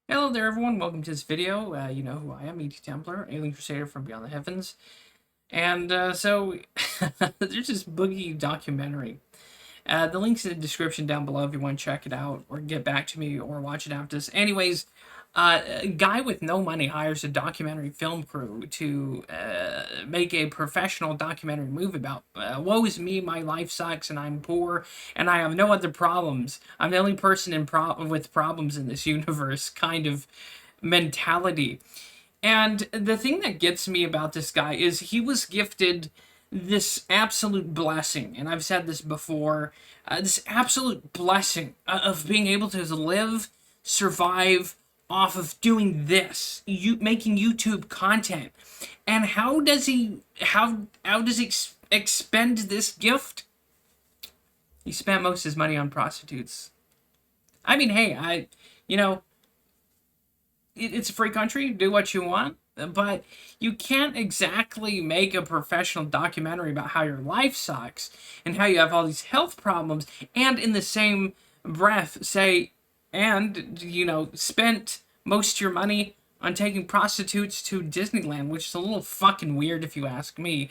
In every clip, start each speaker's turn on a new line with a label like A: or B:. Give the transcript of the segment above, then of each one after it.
A: Hello there, everyone. Welcome to this video. You know who I am, Templar, Alien Crusader from Beyond the Heavens. And there's this Boogie documentary. The link's in the description down below if you want to check it out, or get back to me, or watch it after this. Anyways, a guy with no money hires a documentary film crew to make a professional documentary movie about woe is me, my life sucks, and I'm poor, and I have no other problems. I'm the only person with problems in this universe kind of mentality. And the thing that gets me about this guy is he was gifted this absolute blessing, and I've said this before, this absolute blessing of being able to live, survive off of doing this, making YouTube content. And how does he expend this gift? He spent most of his money on prostitutes. I mean, hey, you know, it's a free country. Do what you want. But you can't exactly make a professional documentary about how your life sucks and how you have all these health problems and in the same breath say, and, spent most of your money on taking prostitutes to Disneyland, which is a little fucking weird if you ask me.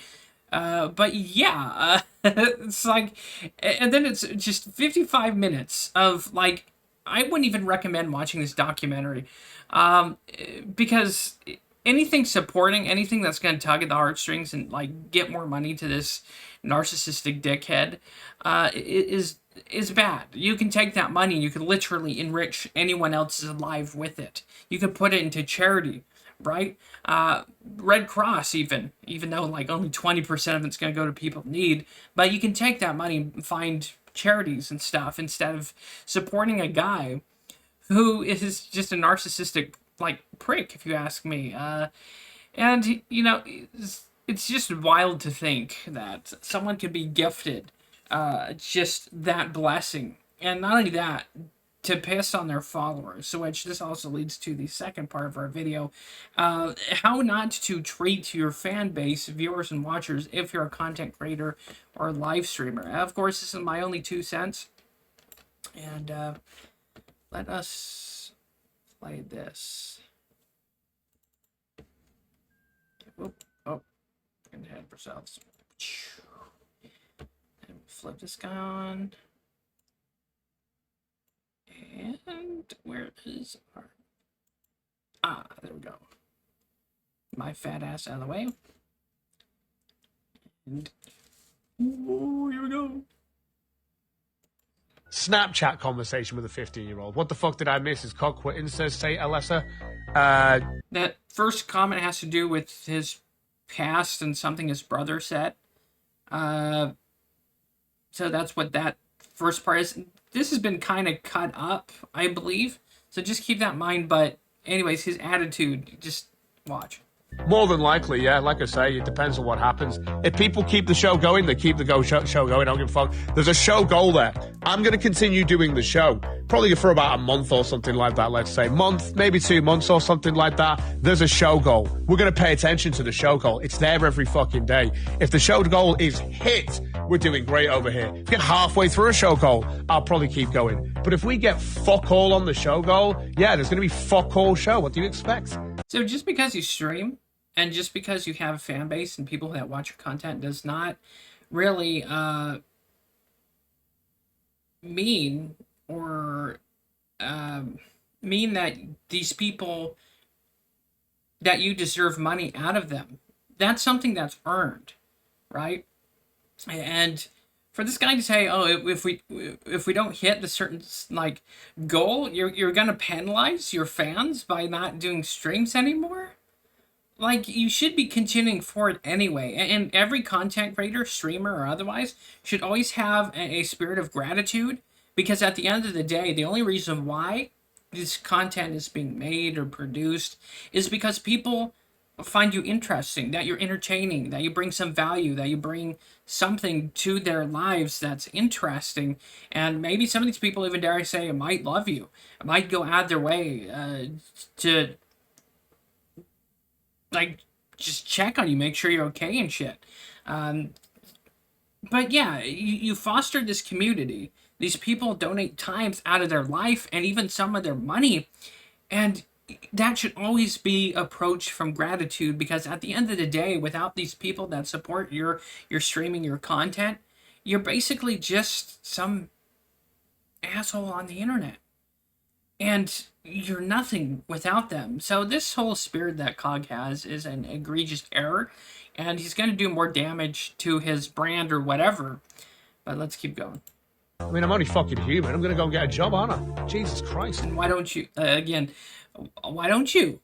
A: But yeah, it's like, and then it's just 55 minutes of like, I wouldn't even recommend watching this documentary, because anything supporting, anything that's going to tug at the heartstrings and like get more money to this narcissistic dickhead, is bad. You can take that money and you can literally enrich anyone else's life with it. You can put it into charity, right? Red Cross, even though like only 20% of it's going to go to people in need, but you can take that money and find charities and stuff instead of supporting a guy who is just a narcissistic like prick, if you ask me. And it's just wild to think that someone could be gifted just that blessing, and not only that, to piss on their followers. So which this also leads to the second part of our video, how not to treat your fan base, viewers and watchers, if you're a content creator or live streamer. Of course, this is my only 2 cents, and let us play this. Whoop. Oh, and head for ourselves. And flip this guy on. And where is our... Ah, there we go. My fat ass out of the way. And... Ooh, here we go.
B: Snapchat conversation with a 15-year-old. What the fuck did I miss? Is Cog quitting, says Say Alessa.
A: That first comment has to do with his past and something his brother said. So that's what that first part is. This has been kind of cut up, I believe. So just keep that in mind. But anyways, his attitude, just watch.
B: More than likely, yeah. Like I say, it depends on what happens. If people keep the show going, they keep the show going. I don't give a fuck. There's a show goal there. I'm going to continue doing the show. Probably for about a month or something like that, let's say. Month, maybe 2 months or something like that. There's a show goal. We're going to pay attention to the show goal. It's there every fucking day. If the show goal is hit, we're doing great over here. If we get halfway through a show goal, I'll probably keep going. But if we get fuck all on the show goal, yeah, there's going to be fuck all show. What do you expect?
A: So just because you stream, and just because you have a fan base and people that watch your content, does not really mean or mean that these people, that you deserve money out of them. That's something that's earned, right? And for this guy to say, "Oh, if we don't hit the certain like goal, you're gonna penalize your fans by not doing streams anymore." Like, you should be continuing forward anyway. And every content creator, streamer or otherwise, should always have a spirit of gratitude, because at the end of the day, the only reason why this content is being made or produced is because people find you interesting, that you're entertaining, that you bring some value, that you bring something to their lives that's interesting. And maybe some of these people, even dare I say, might love you, might go out their way to like just check on you, make sure you're okay and shit. But yeah, you foster this community. These people donate times out of their life and even some of their money, And that should always be approached from gratitude, because at the end of the day, without these people that support your streaming, your content, you're basically just some asshole on the internet. And you're nothing without them. So this whole spirit that Cog has is an egregious error, and he's going to do more damage to his brand or whatever. But let's keep going.
B: I mean, I'm only fucking human. I'm going to go and get a job, aren't I? Jesus Christ.
A: And why don't you, again, why don't you?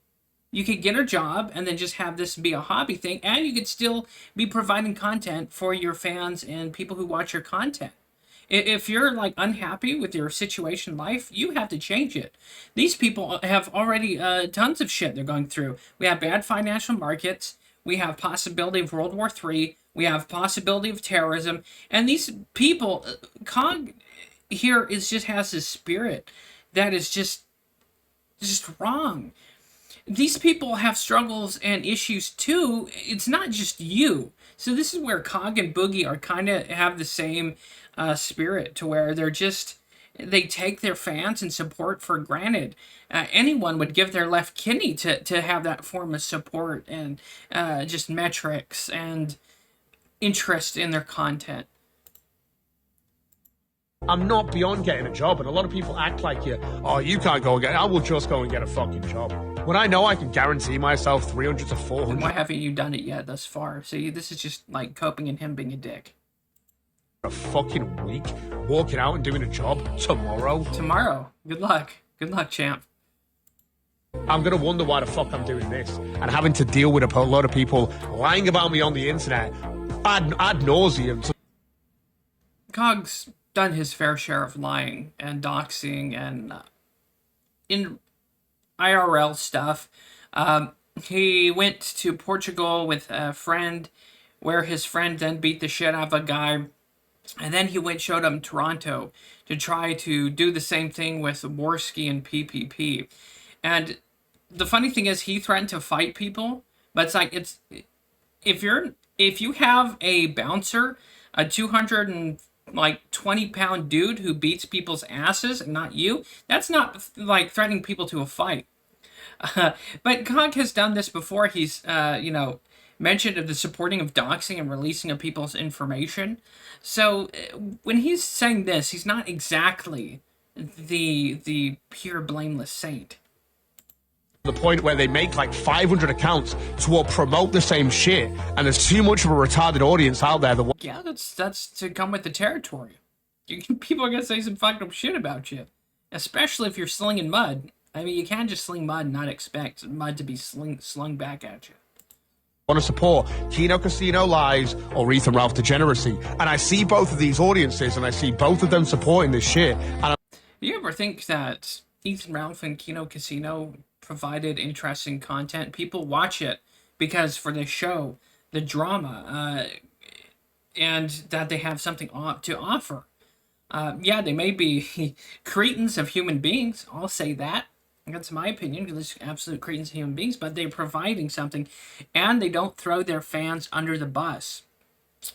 A: You could get a job and then just have this be a hobby thing, and you could still be providing content for your fans and people who watch your content. If you're like unhappy with your situation in life, you have to change it. These people have already tons of shit they're going through. We have bad financial markets. We have possibility of World War III. We have possibility of terrorism. And these people, Cog here just has this spirit that is just wrong. These people have struggles and issues too. It's not just you. So this is where Cog and Boogie are kind of have the same spirit, to where they take their fans and support for granted. Anyone would give their left kidney to have that form of support and just metrics and interest in their content.
B: I'm not beyond getting a job, and a lot of people act like you can't go and get it. I will just go and get a fucking job. When I know I can guarantee myself 300 to 400.
A: Why haven't you done it yet thus far? See, this is just like coping and him being a dick.
B: A fucking week walking out and doing a job tomorrow.
A: Good luck, champ.
B: I'm gonna wonder why the fuck I'm doing this and having to deal with a lot of people lying about me on the internet ad nauseum.
A: Cogs done his fair share of lying and doxing and in IRL stuff. He went to Portugal with a friend, where his friend then beat the shit out of a guy. And then he showed up in Toronto to try to do the same thing with Worski and PPP. And the funny thing is, he threatened to fight people, but it's like, if you have a bouncer, a 220-pound dude who beats people's asses and not you, that's not like threatening people to a fight. But Cog has done this before. He's mentioned of the supporting of doxing and releasing of people's information. So when he's saying this, he's not exactly the pure blameless saint.
B: The point where they make like 500 accounts to all promote the same shit, and there's too much of a retarded audience out there.
A: Yeah, that's to come with the territory. People are gonna say some fucked up shit about you, especially if you're slinging mud. I mean, you can't just sling mud and not expect mud to be slung back at you.
B: Want to support Keno Casino Lies or Ethan Ralph Degeneracy, and I see both of these audiences, and I see both of them supporting this shit. And
A: do you ever think that Ethan Ralph and Keno Casino provided interesting content? People watch it because for the show, the drama, and that they have something to offer. Yeah, they may be cretins of human beings. I'll say that. That's my opinion, because they're absolute cretins of human beings, but they're providing something, and they don't throw their fans under the bus.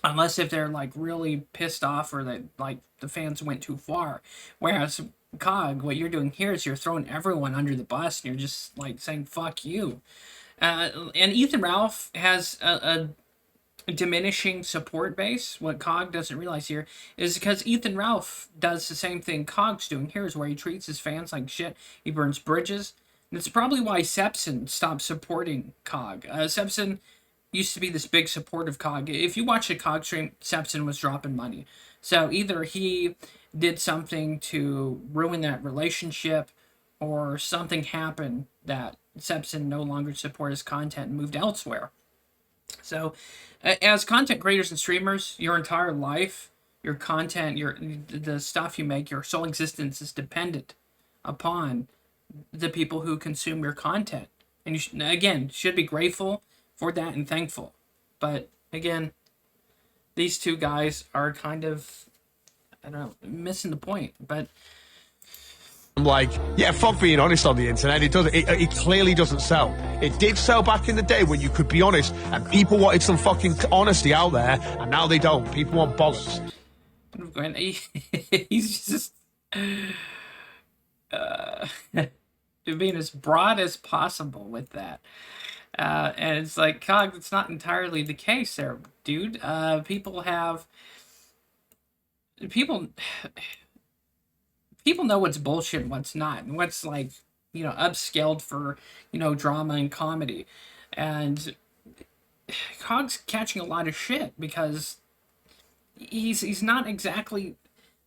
A: Unless if they're like really pissed off, or that like the fans went too far. Whereas Cog, what you're doing here is you're throwing everyone under the bus, and you're just like saying fuck you. And Ethan Ralph has a diminishing support base. What Cog doesn't realize here is because Ethan Ralph does the same thing Cog's doing here, is where he treats his fans like shit. He burns bridges. And it's probably why Sepson stopped supporting Cog. Sepson used to be this big support of Cog. If you watch a Cog stream, Sepson was dropping money. So either he did something to ruin that relationship, or something happened that Sepson no longer supported his content and moved elsewhere. So as content creators and streamers, your entire life, your content, the stuff you make, your sole existence is dependent upon the people who consume your content. And you should be grateful for that and thankful. But again, these two guys are kind of, I don't know, missing the point. But
B: I'm like, yeah, fuck being honest on the internet. It clearly doesn't sell. It did sell back in the day when you could be honest, and people wanted some fucking honesty out there, and now they don't. People want bollocks.
A: He's just being as broad as possible with that. And it's like, Cog, it's not entirely the case there, dude. People people know what's bullshit and what's not, and what's like, upscaled for, drama and comedy. And Cog's catching a lot of shit because he's not exactly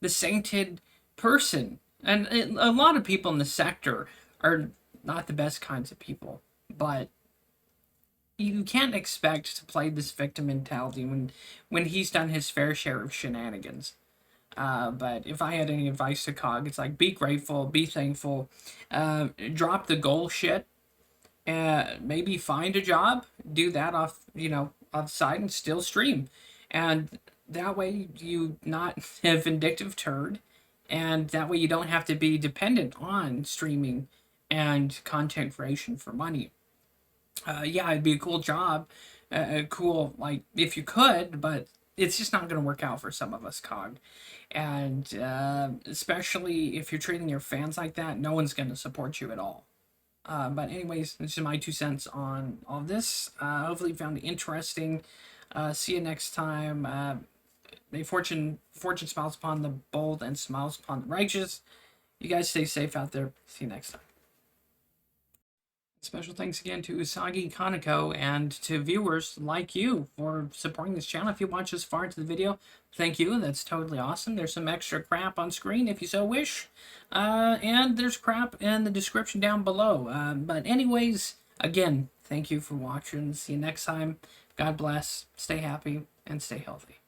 A: the sainted person. And a lot of people in the sector are not the best kinds of people, but you can't expect to play this victim mentality when he's done his fair share of shenanigans. But if I had any advice to Cog, it's like, be grateful, be thankful, drop the goal shit, maybe find a job, do that off side, and still stream, and that way you not a vindictive turd, and that way you don't have to be dependent on streaming and content creation for money. Yeah, it'd be a cool job, cool, like, if you could, but it's just not going to work out for some of us, Cog. And especially if you're treating your fans like that, no one's going to support you at all. But anyways, this is my 2 cents on all this. Hopefully you found it interesting. See you next time. May fortune smiles upon the bold and smiles upon the righteous. You guys stay safe out there. See you next time. Special thanks again to UsagiKoneko and to viewers like you for supporting this channel. If you watch this far into the video, thank you. That's totally awesome. There's some extra crap on screen if you so wish. And there's crap in the description down below. But anyways, again, thank you for watching. See you next time. God bless. Stay happy and stay healthy.